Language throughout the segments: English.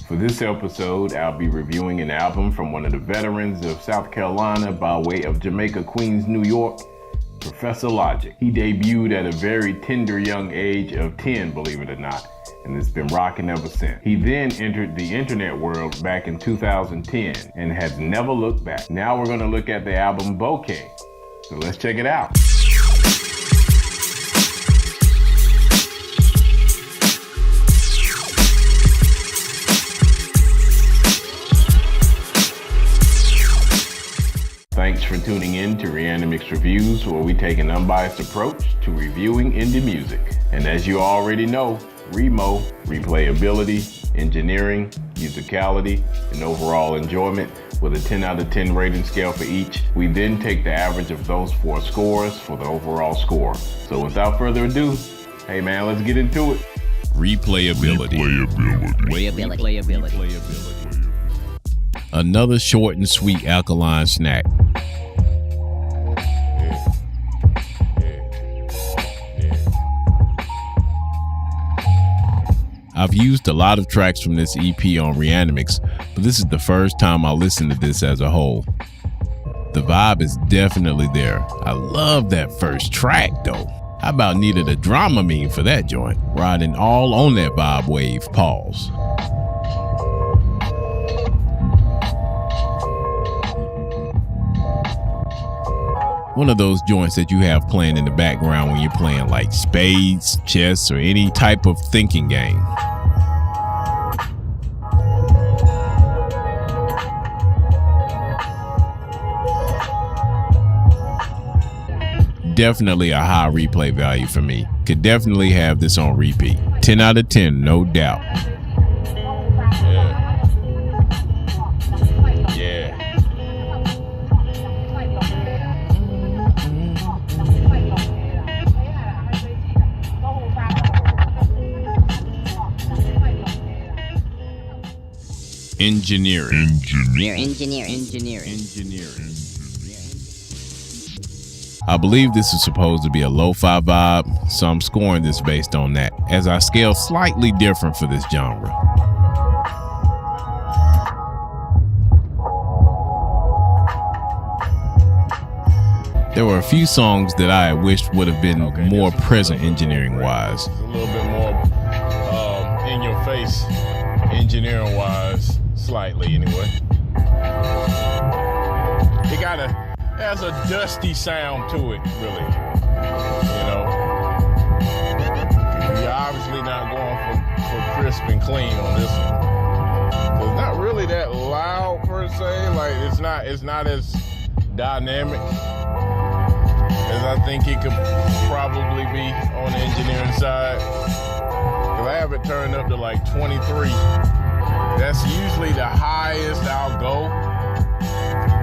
For this episode, I'll be reviewing an album from one of the veterans of South Carolina by way of Jamaica, Queens, New York, Professor Logik. He debuted at a very tender young age of 10, believe it or not, and it's been rocking ever since. He then entered the internet world back in 2010 and has never looked back. Now we're going to look at the album Bokeh. So let's check it out. Thanks for tuning in to ReAnimix Reviews, where we take an unbiased approach to reviewing indie music. And as you already know, Remo, replayability, engineering, musicality, and overall enjoyment with a 10 out of 10 rating scale for each. We then take the average of those 4 scores for the overall score. So without further ado, hey man, let's get into it. Replayability. Another short and sweet alkaline snack. I've used a lot of tracks from this EP on ReAnimix, but this is the first time I listened to this as a whole. The vibe is definitely there. I love that first track though. I about needed a Dramamine for that joint. Riding all on that vibe wave, pause. One of those joints that you have playing in the background when you're playing like spades, chess, or any type of thinking game. Definitely a high replay value for me. Could definitely have this on repeat. 10 out of 10, no doubt. Engineering. I believe this is supposed to be a lo-fi vibe, so I'm scoring this based on that, as I scale slightly different for this genre. There were a few songs that I wished would have been more present engineering-wise. A little bit more in your face, engineering-wise, slightly anyway. It has a dusty sound to it, really. You know, you're obviously not going for crisp and clean on this one. It's not really that loud per se. Like it's not as dynamic as I think it could probably be on the engineering side. Cause I have it turned up to like 23. That's usually the highest I'll go.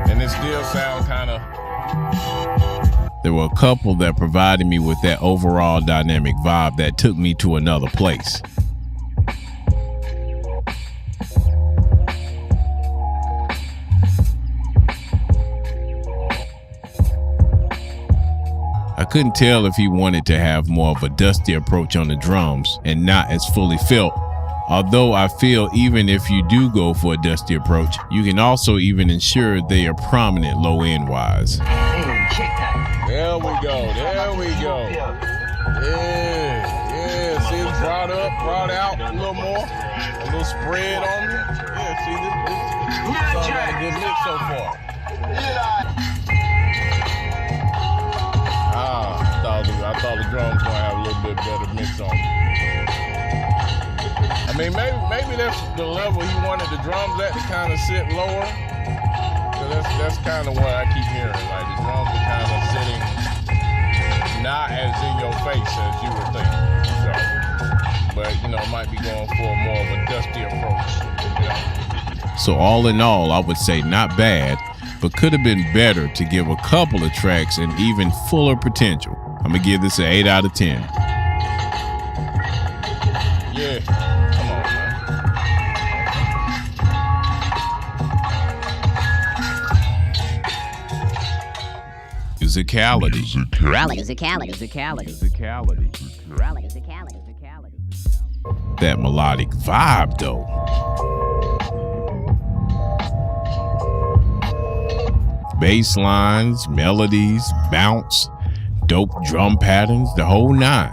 And it still sounds kind of... There were a couple that provided me with that overall dynamic vibe that took me to another place. I couldn't tell if he wanted to have more of a dusty approach on the drums and not as fully felt. Although I feel even if you do go for a dusty approach, you can also even ensure they are prominent low end wise. There we go. Yeah. See, it's brought out a little more, a little spread on me. Yeah, see, this got a good mix so far. I thought the drums gonna have a little bit better mix on me. I mean, maybe that's the level he wanted the drums at, to kind of sit lower. So that's kind of what I keep hearing. Like the drums are kind of sitting not as in your face as you would think. So, but you know, might be going for more of a dusty approach. Yeah. So all in all, I would say not bad, but could have been better to give a couple of tracks an even fuller potential. I'm gonna give this an 8 out of 10. Yeah. Musicality. That melodic vibe though. bass lines, melodies, bounce, dope drum patterns, the whole nine.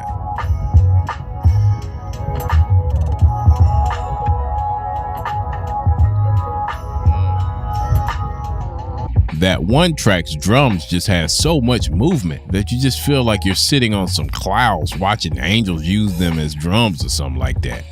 That one track's drums just has so much movement that you just feel like you're sitting on some clouds watching angels use them as drums or something like that.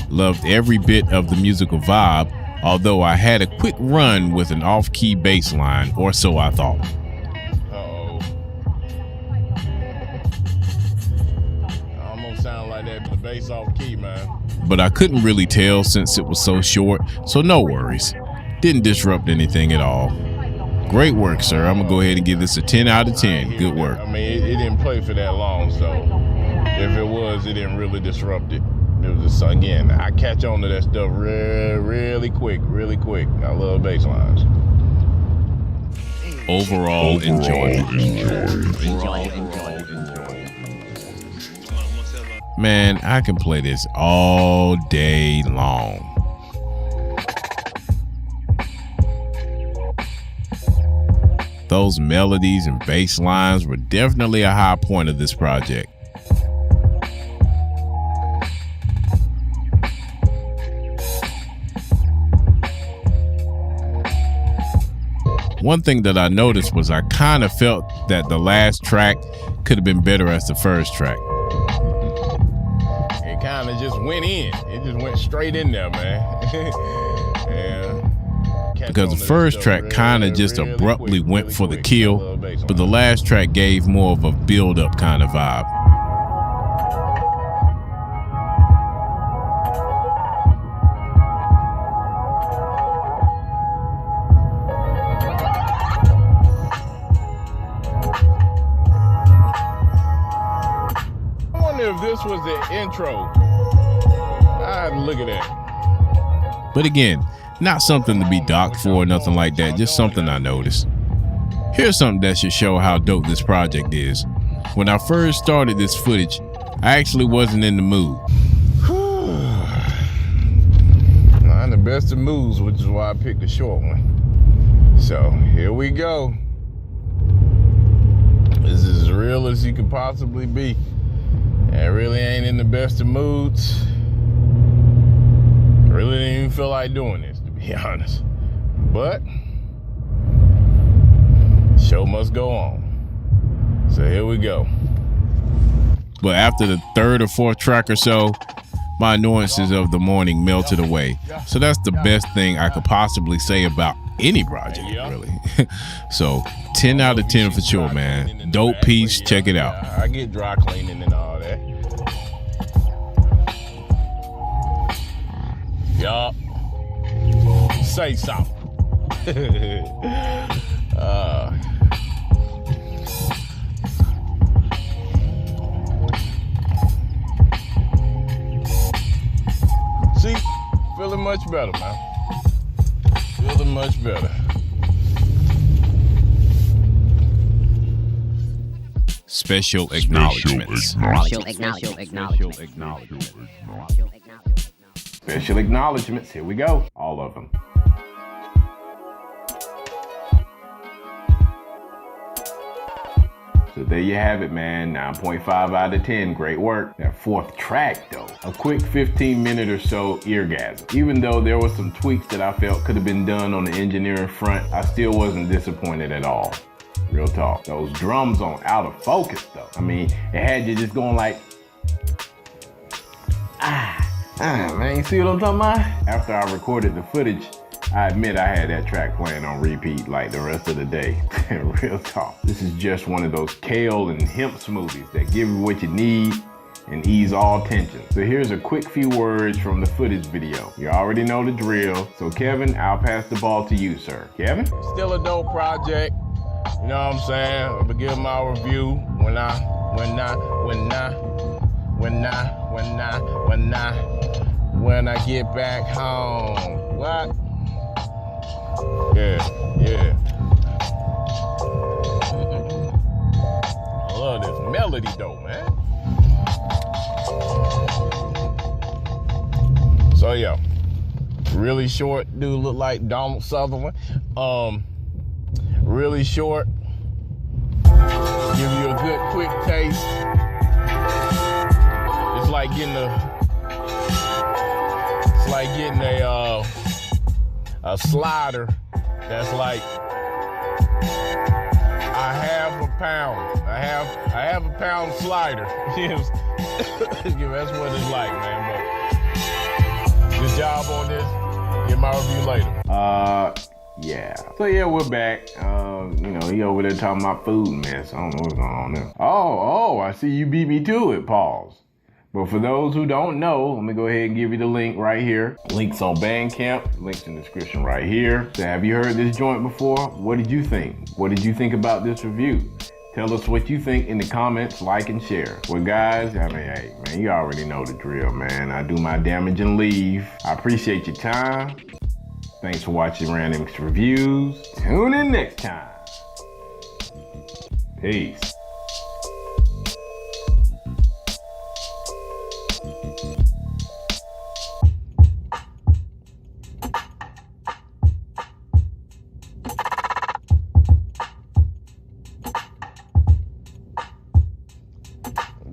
Loved every bit of the musical vibe, although I had a quick run with an off-key bass line, or so I thought. Uh-oh. Almost sound like that, the bass off key, man. But I couldn't really tell since it was so short, so no worries. Didn't disrupt anything at all. Great work, sir. I'm gonna go ahead and give this a 10 out of 10. Good work. I mean, it didn't play for that long, so if it was, it didn't really disrupt it. It was just, again, I catch on to that stuff really quick. I love bass lines. Overall enjoyment. Man, I can play this all day long. Those melodies and bass lines were definitely a high point of this project. One thing that I noticed was I kind of felt that the last track could have been better as the first track. It kind of just went in. It just went straight in there, man. Yeah. Because the first track kind of just abruptly went for the kill, but the last track gave more of a build-up kind of vibe. If this was the intro, I'd look at that. But again, not something to be docked for or nothing like that, just something I noticed. Here's something that should show how dope this project is. When I first started this footage, I actually wasn't in the mood. Not in the best of moods, which is why I picked a short one. So here we go. This is as real as you could possibly be. I really ain't in the best of moods. Really didn't even feel like doing this, to be honest. But show must go on. So here we go. But after the third or fourth track or so, my annoyances of the morning melted away. So that's the best thing I could possibly say about any project, really. So 10 out of 10 for sure, man. Dope piece, check it out. I get dry cleaning and all that. Yup. Say something. See, feeling much better, man. Feeling much better. Special acknowledgements. Special acknowledgements. Here we go. All of them. So there you have it, man. 9.5 out of 10. Great work. That fourth track, though, a quick 15-minute or so eargasm. Even though there were some tweaks that I felt could have been done on the engineering front, I still wasn't disappointed at all. Real talk. Those drums on Out of Focus, though. I mean, it had you just going like, man, you see what I'm talking about? After I recorded the footage, I admit I had that track playing on repeat like the rest of the day. Real talk. This is just one of those kale and hemp smoothies that give you what you need and ease all tension. So here's a quick few words from the footage video. You already know the drill. So Kevin, I'll pass the ball to you, sir. Kevin? Still a dope project. You know what I'm saying? I'm gonna give my review when I get back home. What? Yeah. I love this melody though, man. So yeah, really short. Dude look like Donald Sutherland. Really short. Give you a good quick taste. It's like getting a slider that's like a half a pound. I have a pound slider. That's what it's like, man. But good job on this. Get my review later. Yeah. So yeah, we're back. He over there talking about food mess. I don't know what's going on there. Oh, I see you beat me to it, pause. But for those who don't know, let me go ahead and give you the link right here. Links on Bandcamp, links in the description right here. So have you heard this joint before? What did you think? What did you think about this review? Tell us what you think in the comments, like and share. Well guys, hey man, you already know the drill, man. I do my damage and leave. I appreciate your time. Thanks for watching ReAnimix Reviews. Tune in next time. Peace.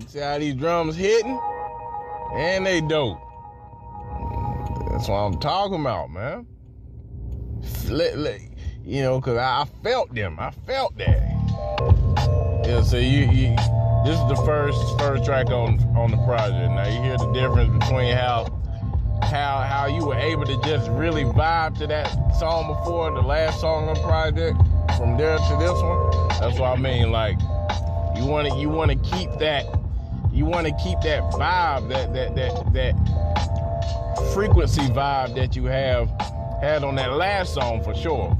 See how these drums hitting? And they dope. That's what I'm talking about, man. Cause I felt them. I felt that. Yeah, so you this is the first track on the project. Now you hear the difference between how you were able to just really vibe to that song before, the last song on the project, from there to this one. That's what I mean. Like you wanna keep that vibe, that frequency vibe that you had on that last song for sure.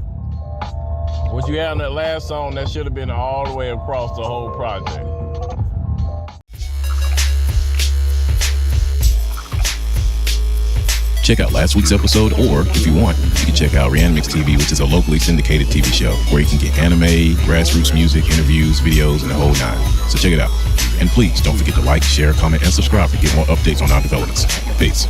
What you had on that last song, that should have been all the way across the whole project. Check out last week's episode, or if you want, you can check out ReAnimix TV, which is a locally syndicated TV show where you can get anime, grassroots music, interviews, videos, and the whole nine. So check it out. And please don't forget to like, share, comment, and subscribe to get more updates on our developments. Peace.